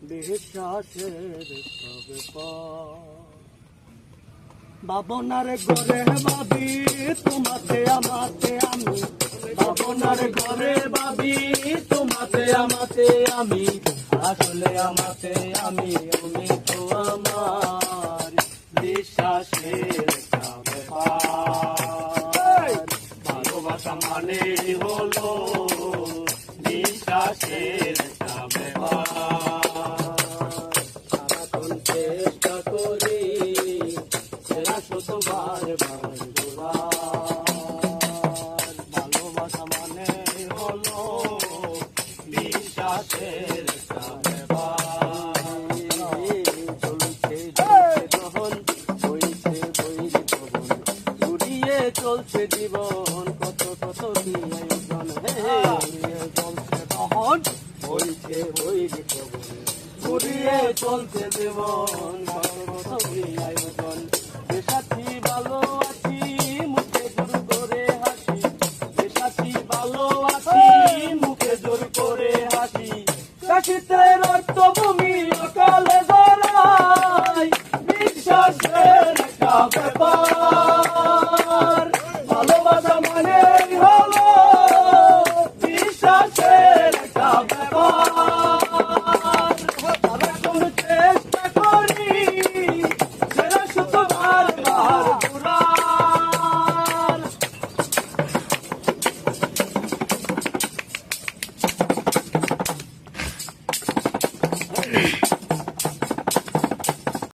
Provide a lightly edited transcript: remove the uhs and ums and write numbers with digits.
বিশ্বাসের ব্যাপার। ভাবনার ঘরে ভাবি তোমাতে আমাতে আমি, ভাবনার ঘরে ভাবি তোমাতে আমাতে আমি, আসলে আমাতে আমি তুমি তো আমার বিশ্বাসের ব্যাপার। ভালোবাসা মানে হলো বিশ্বাসের ব্যাপার। সারাক্ষণ চেষ্টা করি তোমার ভালোবাসা মানে হলো বিশ্বাসের চলছে জীবন কত কত আয়োজন, চলছে তখন বইছে বইছে ঘুরিয়ে চলছে জীবন কত কত আয়োজন। সাথী ভালো আছি মুখে জোর করে হাসি, সাথী ভালো আছি মুখে জোর করে হাসি, কাশিতে রক্তভূমি অকালে জড়াই বিশ্বাসের একটা ব্যাপার। ভালোবাসা মানে